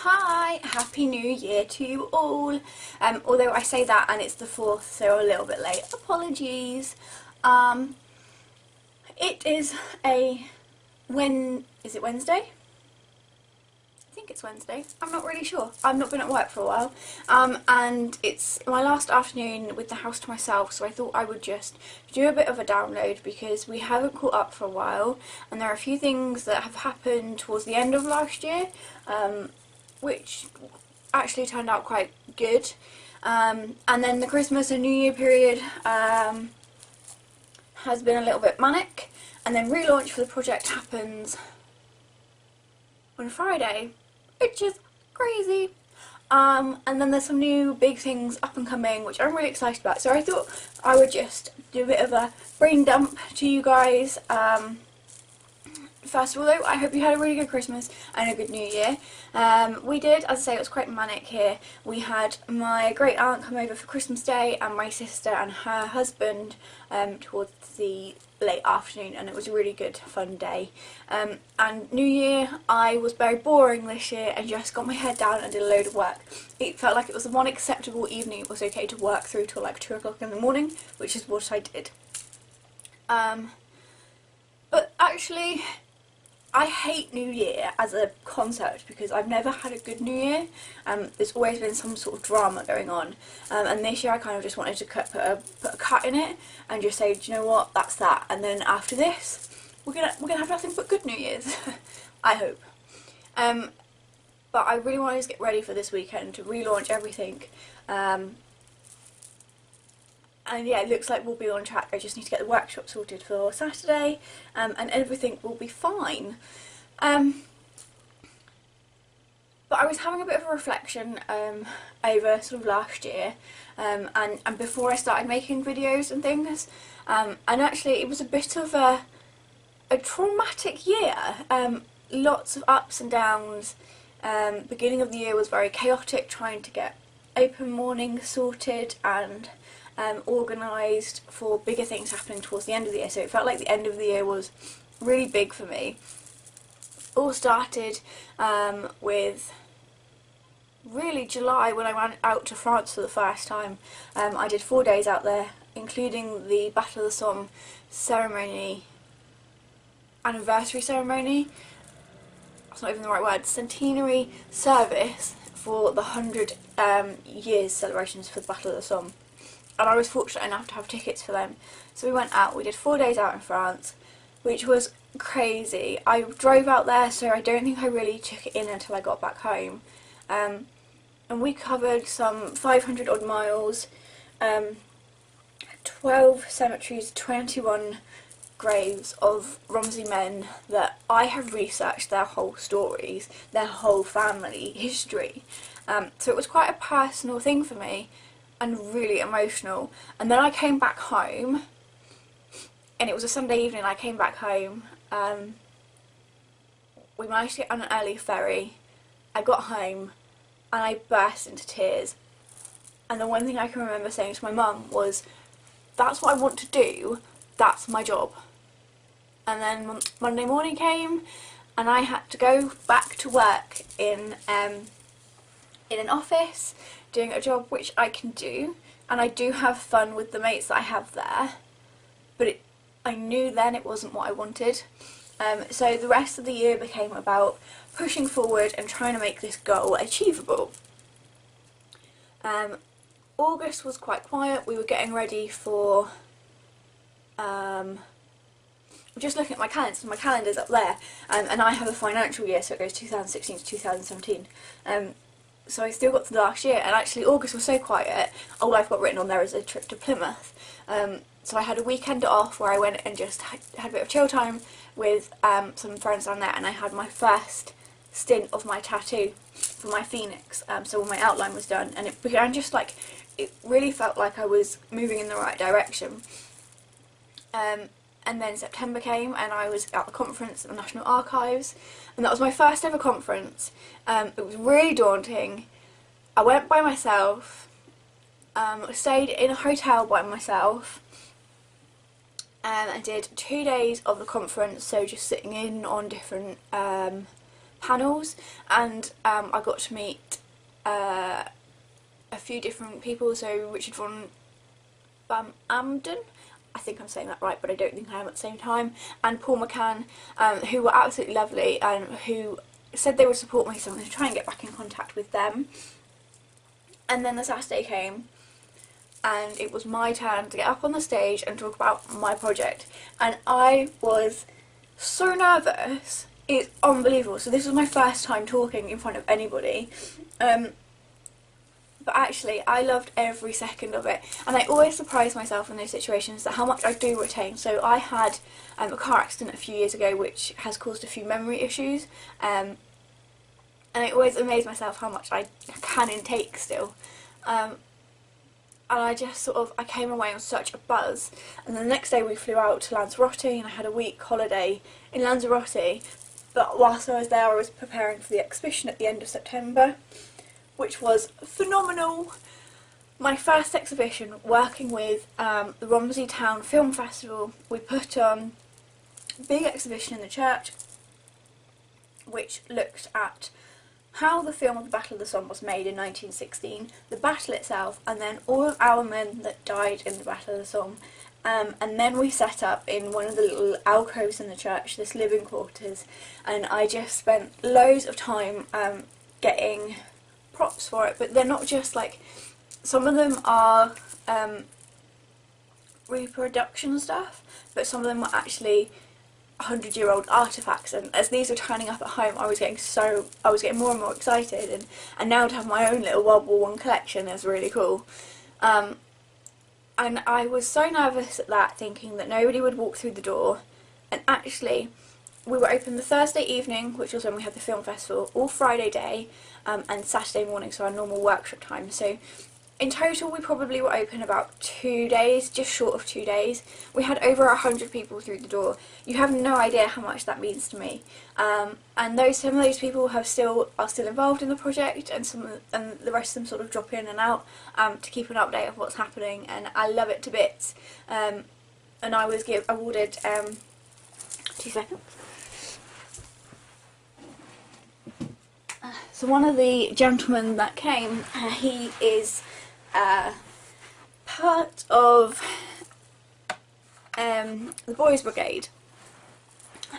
Hi, Happy New Year to you all. Although I say that and it's the 4th, so a little bit late. Apologies. It is is it Wednesday? I think it's Wednesday. I'm not really sure. I've not been at work for a while. And it's my last afternoon with the house to myself, so I thought I would just do a bit of a download because we haven't caught up for a while and there are a few things that have happened towards the end of last year, which actually turned out quite good. And then the Christmas and New Year period has been a little bit manic, and then relaunch for the project happens on Friday, which is crazy. And then there's some new big things up and coming which I'm really excited about, so I thought I would just do a bit of a brain dump to you guys. First of all though, I hope you had a really good Christmas and a good New Year. We did, as I say, it was quite manic here. We had my great aunt come over for Christmas Day and my sister and her husband towards the late afternoon, and it was a really good fun day. And New Year, I was very boring this year and just got my head down and did a load of work. It felt like it was the one acceptable evening it was okay to work through till like 2 o'clock in the morning, which is what I did. But actually, I hate New Year as a concept because I've never had a good New Year. There's always been some sort of drama going on, and this year I kind of just wanted to put a cut in it and just say, do you know what, that's that. And then after this, we're gonna have nothing but good New Years, I hope. But I really want to just get ready for this weekend to relaunch everything. And yeah, it looks like we'll be on track. I just need to get the workshop sorted for Saturday, and everything will be fine. But I was having a bit of a reflection over sort of last year, and before I started making videos and things, and actually it was a bit of a traumatic year. Lots of ups and downs. Beginning of the year was very chaotic, trying to get open mornings sorted and organised for bigger things happening towards the end of the year, so it felt like the end of the year was really big for me. All started with really July, when I went out to France for the first time. I did 4 days out there, including the Battle of the Somme ceremony, anniversary ceremony, that's not even the right word, centenary service for the 100 years celebrations for the Battle of the Somme. And I was fortunate enough to have tickets for them. So we went out, we did 4 days out in France, which was crazy. I drove out there, so I don't think I really took it in until I got back home. And we covered some 500 odd miles, 12 cemeteries, 21 graves of Romsey men that I have researched their whole stories, their whole family history. So it was quite a personal thing for me, and really emotional. And then I came back home, and it was a Sunday evening. I came back home, we managed to get on an early ferry. I got home and I burst into tears, and the one thing I can remember saying to my mum was, that's what I want to do, that's my job. And then Monday morning came and I had to go back to work in an office, doing a job which I can do, and I do have fun with the mates that I have there, but I knew then it wasn't what I wanted. So the rest of the year became about pushing forward and trying to make this goal achievable. August was quite quiet. We were getting ready for just looking at my calendar, so my calendar's up there, and I have a financial year, so it goes 2016 to 2017. So I still got to the last year, and actually August was so quiet, all I've got written on there is a trip to Plymouth. So I had a weekend off where I went and just had a bit of chill time with some friends down there, and I had my first stint of my tattoo for my phoenix, so when my outline was done, and it began just like, it really felt like I was moving in the right direction. And then September came and I was at the conference at the National Archives, and that was my first ever conference. It was really daunting. I went by myself, stayed in a hotel by myself, and I did 2 days of the conference, so just sitting in on different panels, and I got to meet a few different people. So Richard von Amden, I think I'm saying that right, but I don't think I am at the same time, and Paul McCann, who were absolutely lovely and who said they would support me, so I'm going to try and get back in contact with them. And then the Saturday came, and it was my turn to get up on the stage and talk about my project, and I was so nervous. It's unbelievable. So this was my first time talking in front of anybody, but actually I loved every second of it, and I always surprise myself in those situations that how much I do retain. So I had a car accident a few years ago which has caused a few memory issues, and I always amaze myself how much I can intake still. And I just sort of, I came away on such a buzz, and the next day we flew out to Lanzarote, and I had a week holiday in Lanzarote. But whilst I was there, I was preparing for the exhibition at the end of September, which was phenomenal. My first exhibition, working with the Romsey Town Film Festival. We put on a big exhibition in the church which looked at how the film of the Battle of the Somme was made in 1916, the battle itself, and then all of our men that died in the Battle of the Somme. And then we set up in one of the little alcoves in the church, this living quarters, and I just spent loads of time getting props for it. But they're not just like, some of them are reproduction stuff, but some of them are actually 100-year-old artifacts, and as these were turning up at home, I was getting more and more excited, and now to have my own little World War I collection is really cool. And I was so nervous at that, thinking that nobody would walk through the door, and actually we were open the Thursday evening, which was when we had the film festival, all Friday day, and Saturday morning, so our normal workshop time. So in total we probably were open about 2 days, just short of 2 days. We had over 100 people through the door. You have no idea how much that means to me. And some of those people are still involved in the project, and the rest of them sort of drop in and out to keep an update of what's happening, and I love it to bits. And I was awarded 2 seconds. So one of the gentlemen that came, he is part of the Boys Brigade,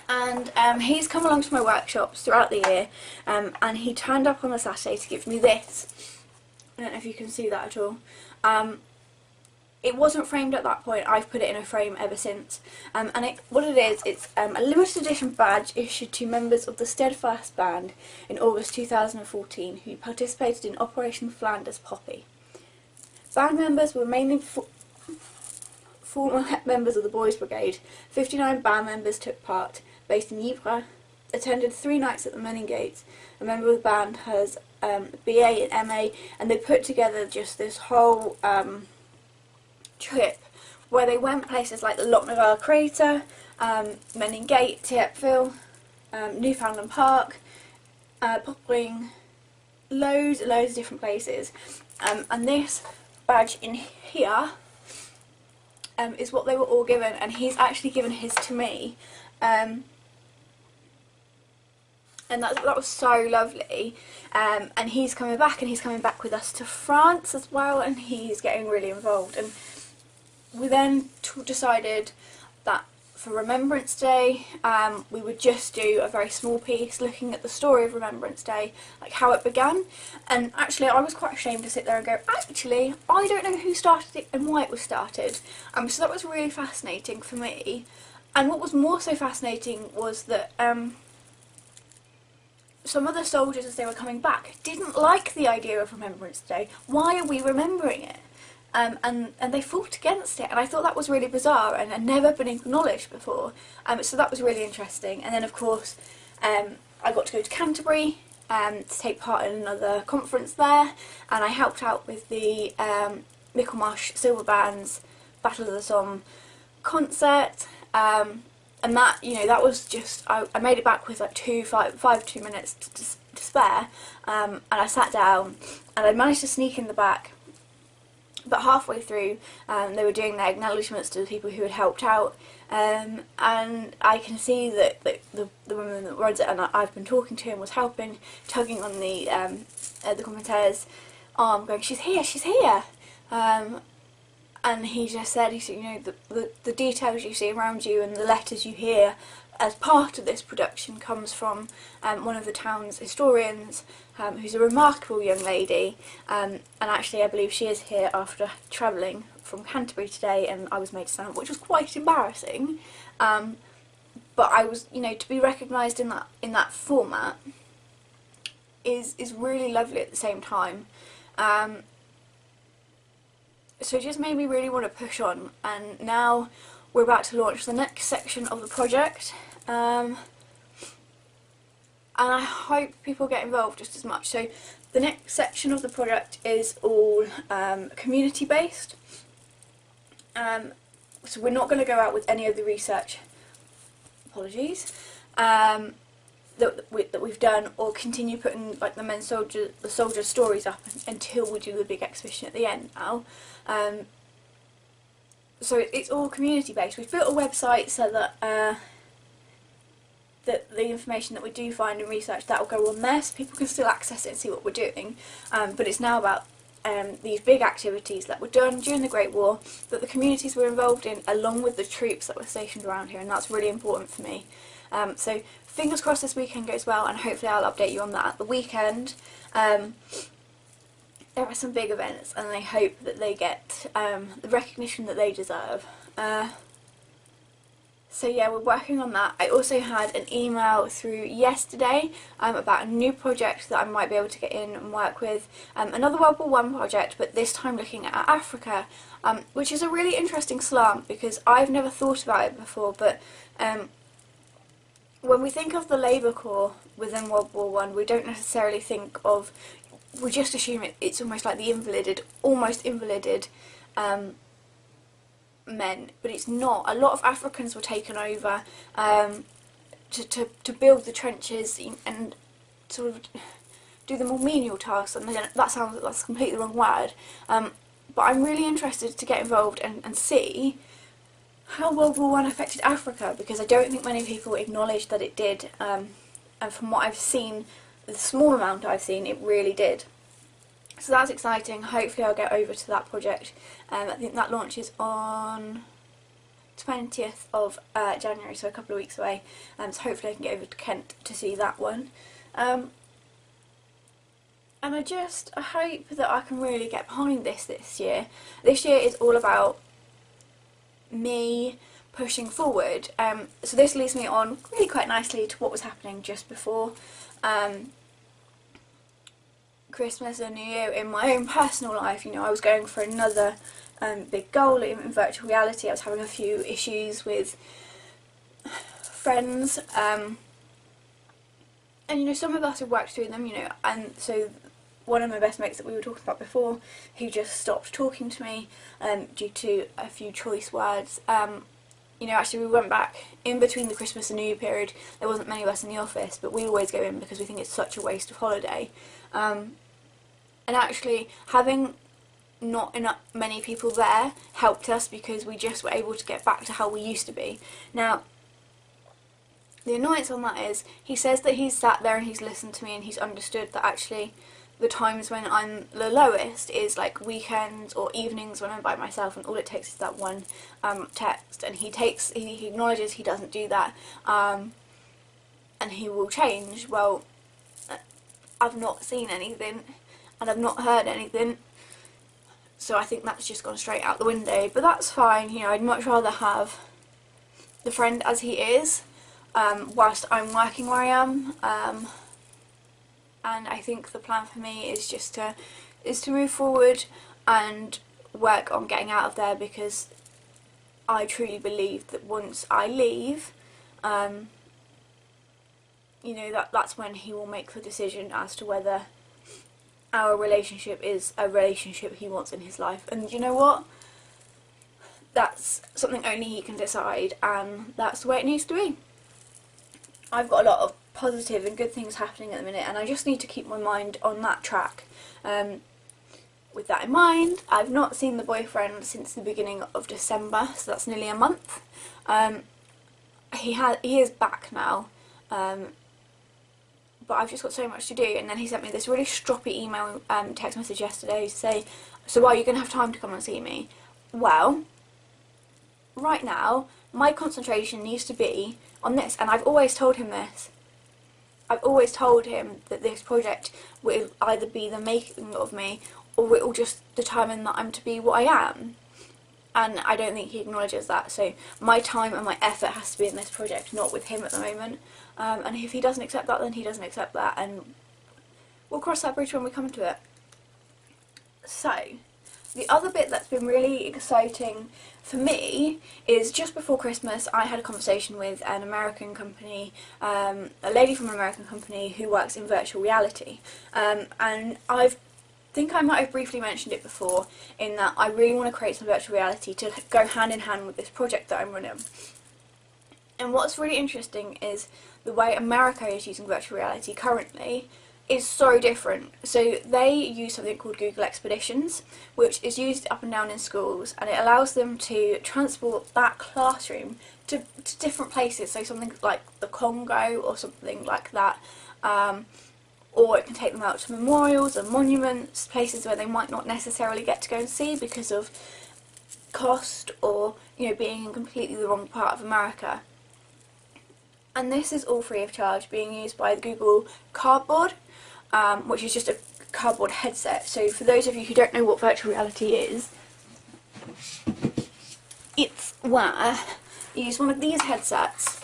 and he's come along to my workshops throughout the year, and he turned up on the Saturday to give me this. I don't know if you can see that at all. It wasn't framed at that point. I've put it in a frame ever since, and what it is, it's a limited edition badge issued to members of the Steadfast Band in August 2014 who participated in Operation Flanders Poppy. Band members were mainly former members of the Boys Brigade. 59 band members took part, based in Ypres, attended 3 nights at the Meningates. A member of the band has BA and MA, and they put together just this whole trip where they went places like the Lochnagar Crater, Meningate, Tiepville, Newfoundland Park, Poppling, loads of different places. And this badge in here is what they were all given, and he's actually given his to me, and that was so lovely. And he's coming back, and he's coming back with us to France as well, and he's getting really involved. And we then decided that for Remembrance Day, we would just do a very small piece looking at the story of Remembrance Day, like how it began. And actually I was quite ashamed to sit there and go, actually, I don't know who started it and why it was started. So that was really fascinating for me. And what was more so fascinating was that some of the soldiers, as they were coming back, didn't like the idea of Remembrance Day. Why are we remembering it? And they fought against it, and I thought that was really bizarre and had never been acknowledged before. So that was really interesting. And then of course I got to go to Canterbury to take part in another conference there, and I helped out with the Michaelmarsh Silver Band's Battle of the Somme concert, and that, you know, that was just, I made it back with like 2 minutes to spare, and I sat down, and I managed to sneak in the back But halfway through, they were doing their acknowledgements to the people who had helped out, and I can see that the woman that runs it, and I've been talking to him, was helping, tugging on the commentator's arm, going, she's here. And he just said, you know, the details you see around you and the letters you hear as part of this production comes from one of the town's historians, who's a remarkable young lady, and actually I believe she is here after travelling from Canterbury today, and I was made to stand up, which was quite embarrassing, but I was, you know, to be recognised in that format is really lovely at the same time. So it just made me really want to push on, and now we're about to launch the next section of the project, and I hope people get involved just as much. So the next section of the project is all community based, so we're not going to go out with any of the research, apologies, that we've done, or continue putting like the soldier stories up until we do the big exhibition at the end now. So it's all community based. We've built a website so that that the information that we do find and research, that will go on there, so people can still access it and see what we're doing. But it's now about these big activities that were done during the Great War, that the communities were involved in, along with the troops that were stationed around here, and that's really important for me. So fingers crossed this weekend goes well, and hopefully I'll update you on that at the weekend. There are some big events, and I hope that they get the recognition that they deserve. So yeah, we're working on that. I also had an email through yesterday about a new project that I might be able to get in and work with. Another World War I project, but this time looking at Africa, which is a really interesting slant because I've never thought about it before, but when we think of the Labour Corps within World War I, we don't necessarily think of, we just assume it's almost like the almost invalided men, but it's not. A lot of Africans were taken over to build the trenches and sort of do the more menial tasks, and that's completely the wrong word, but I'm really interested to get involved and see how World War I affected Africa, because I don't think many people acknowledge that it did, and from what I've seen, the small amount I've seen, it really did. So that's exciting. Hopefully I'll get over to that project. I think that launches on 20th of January, so a couple of weeks away, so hopefully I can get over to Kent to see that one. And I hope that I can really get behind this year. This year is all about me pushing forward, so this leads me on really quite nicely to what was happening just before Christmas and New Year in my own personal life. You know, I was going for another big goal in virtual reality. I was having a few issues with friends, and you know, some of us have worked through them, you know, and so one of my best mates that we were talking about before, who just stopped talking to me due to a few choice words. You know, actually we went back in between the Christmas and New Year period. There wasn't many of us in the office, but we always go in because we think it's such a waste of holiday. And actually having not enough many people there helped us, because we just were able to get back to how we used to be. Now, the annoyance on that is, he says that he's sat there and he's listened to me and he's understood that actually the times when I'm the lowest is like weekends or evenings when I'm by myself, and all it takes is that one text, and he acknowledges he doesn't do that, and he will change. Well, I've not seen anything and I've not heard anything, so I think that's just gone straight out the window, but that's fine. You know, I'd much rather have the friend as he is, whilst I'm working where I am, and I think the plan for me is just to move forward and work on getting out of there, because I truly believe that once I leave, you know, that's when he will make the decision as to whether our relationship is a relationship he wants in his life. And you know what? That's something only he can decide, and that's the way it needs to be. I've got a lot of positive and good things happening at the minute, and I just need to keep my mind on that track. with that in mind, I've not seen the boyfriend since the beginning of December, so that's nearly a month. He is back now, but I've just got so much to do. And then he sent me this really stroppy email, text message yesterday to say, so are you going to have time to come and see me? Well, right now my concentration needs to be on this, and I've always told him this. I've always told him that this project will either be the making of me, or it will just determine that I'm to be what I am. And I don't think he acknowledges that, so my time and my effort has to be in this project, not with him at the moment. And if he doesn't accept that, then he doesn't accept that, and we'll cross that bridge when we come to it. So, the other bit that's been really exciting for me is just before Christmas I had a conversation with an American company, a lady from an American company who works in virtual reality, and I think I might have briefly mentioned it before, in that I really want to create some virtual reality to go hand in hand with this project that I'm running. And what's really interesting is the way America is using virtual reality currently is so different. So they use something called Google Expeditions, which is used up and down in schools, and it allows them to transport that classroom to different places, so something like the Congo or something like that, or it can take them out to memorials and monuments, places where they might not necessarily get to go and see because of cost, or being in completely the wrong part of America. And this is all free of charge, being used by the Google Cardboard, which is just a cardboard headset. So for those of you who don't know what virtual reality is, it's where you use one of these headsets,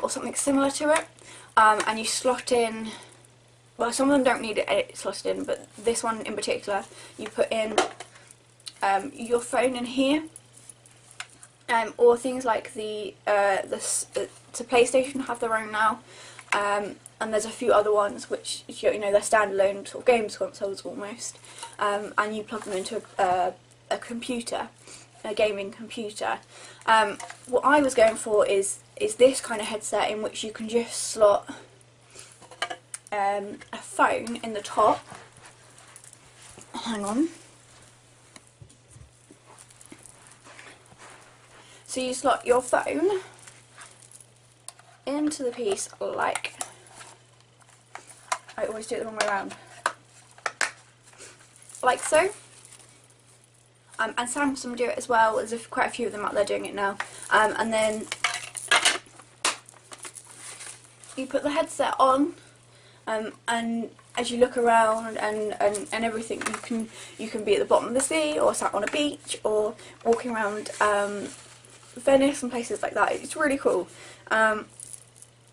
or something similar to it, and you slot in, well, some of them don't need it slotted in, but this one in particular, you put in your phone in here, or things like the PlayStation have their own now, and there's a few other ones which, they're standalone sort of games consoles almost, and you plug them into a computer, a gaming computer. What I was going for is this kind of headset, in which you can just slot a phone in the top. Hang on. So you slot your phone into the piece like, I always do it the wrong way around, like so. And Samsung do it as well. There's quite a few of them out there doing it now. And then you put the headset on, and as you look around and everything, you can be at the bottom of the sea, or sat on a beach, or walking around Venice and places like that. It's really cool.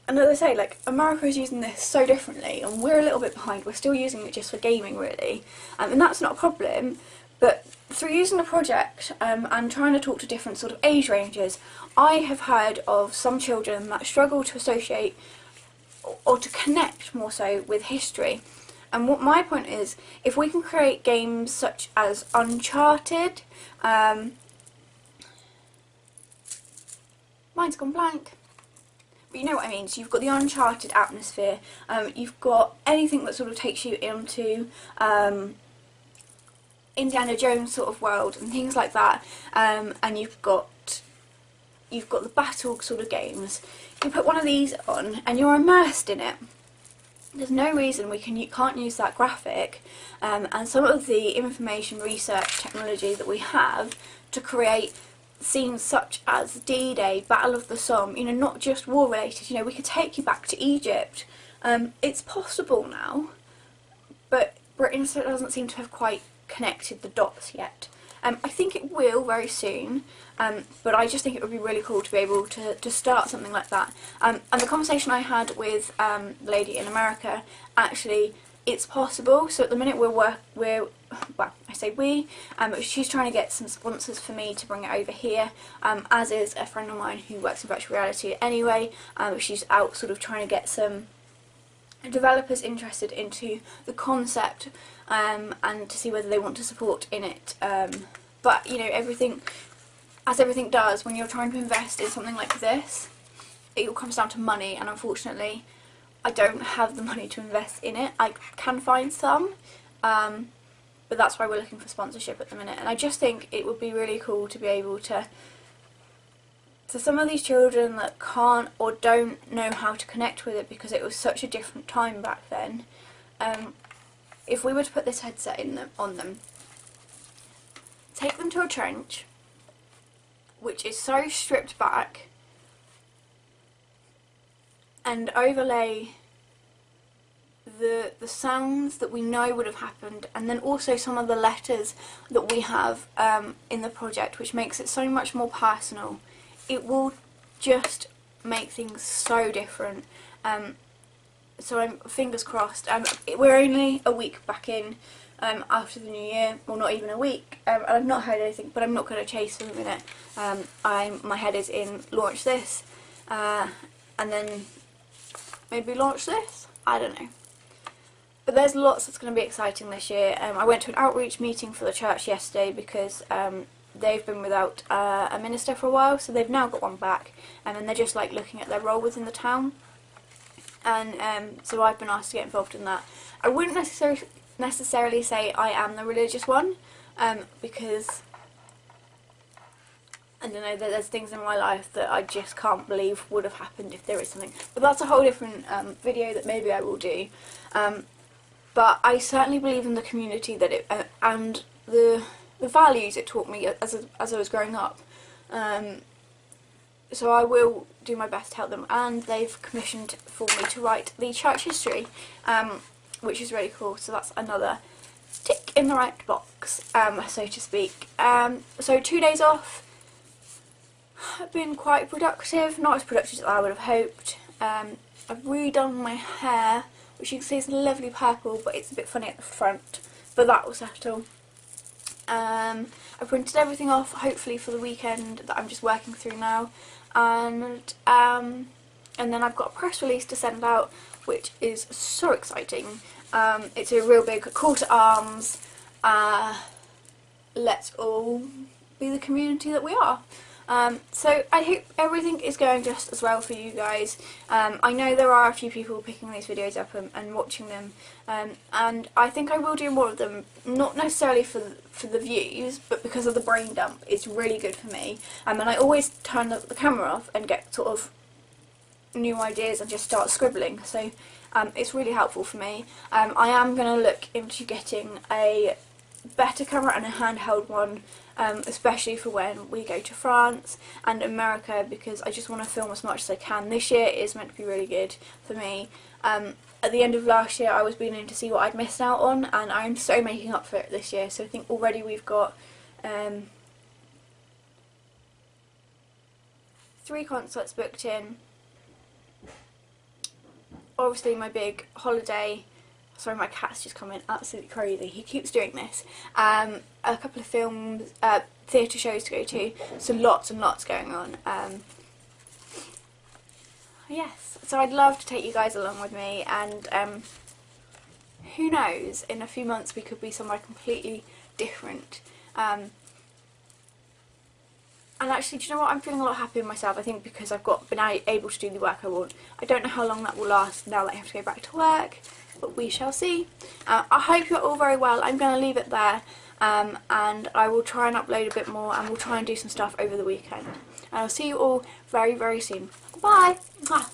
And as I say, like, America is using this so differently, and we're a little bit behind. We're still using it just for gaming, really, and that's not a problem. But through using the project and trying to talk to different sort of age ranges, I have heard of some children that struggle to associate or to connect more so with history. And what my point is, if we can create games such as Uncharted, mine's gone blank. But you know what I mean. So you've got the Uncharted atmosphere, you've got anything that sort of takes you into Indiana Jones sort of world and things like that, and you've got the battle sort of games. You put one of these on and you're immersed in it. There's no reason you can't use that graphic and some of the information research technology that we have to create scenes such as D-Day, Battle of the Somme, not just war related. We could take you back to Egypt. It's possible now, but Britain still doesn't seem to have quite connected the dots yet. I think it will very soon, but I just think it would be really cool to be able to start something like that. And the conversation I had with the lady in America, actually, it's possible. So at the minute well, I say we, she's trying to get some sponsors for me to bring it over here, as is a friend of mine who works in virtual reality anyway. She's out sort of trying to get some developers interested into the concept, and to see whether they want to support in it. But everything does, when you're trying to invest in something like this, it all comes down to money, and unfortunately I don't have the money to invest in it. I can find some, but that's why we're looking for sponsorship at the minute. And I just think it would be really cool to be able to some of these children that can't or don't know how to connect with it because it was such a different time back then, if we were to put this headset on them, take them to a trench which is so stripped back, and overlay the sounds that we know would have happened, and then also some of the letters that we have in the project, which makes it so much more personal, it will just make things so different. So I'm fingers crossed. We're only a week back in after the new year, well, not even a week, and I've not heard anything, but I'm not going to chase for a minute. My head is in launch this, and then maybe launch this, I don't know. But there's lots that's going to be exciting this year. I went to an outreach meeting for the church yesterday because they've been without a minister for a while, so they've now got one back, and they're just like looking at their role within the town, and so I've been asked to get involved in that. I wouldn't necessarily say I am the religious one, because I don't know, there's things in my life that I just can't believe would have happened if there is something, but that's a whole different video that maybe I will do. But I certainly believe in the community that it and the values it taught me as I was growing up. So I will do my best to help them, and they've commissioned for me to write the church history, which is really cool. So that's another tick in the right box, so to speak. So 2 days off. I've been quite productive, not as productive as I would have hoped. I've redone my hair, which you can see is lovely purple, but it's a bit funny at the front, but that will settle. I printed everything off, hopefully for the weekend that I'm just working through now, and then I've got a press release to send out, which is so exciting. It's a real big call to arms. Let's all be the community that we are. So I hope everything is going just as well for you guys. I know there are a few people picking these videos up and watching them, and I think I will do more of them, not necessarily for the views, but because of the brain dump. It's really good for me, and I always turn the camera off and get sort of new ideas and just start scribbling, so it's really helpful for me. I am going to look into getting a better camera and a handheld one, especially for when we go to France and America, because I just want to film as much as I can. This year is meant to be really good for me. At the end of last year I was beginning to see what I'd missed out on, and I'm so making up for it this year. So I think already we've got 3 concerts booked in. Obviously my big holiday. Sorry, my cat's just come in absolutely crazy. He keeps doing this. A couple of films, theatre shows to go to, so lots and lots going on. Yes, so I'd love to take you guys along with me, and who knows, in a few months we could be somewhere completely different. And actually, do you know what, I'm feeling a lot happier with myself, I think, because I've been able to do the work I want. I don't know how long that will last now that I have to go back to work, but we shall see. I hope you're all very well. I'm going to leave it there, and I will try and upload a bit more, and we'll try and do some stuff over the weekend. And I'll see you all very, very soon. Bye! Mwah.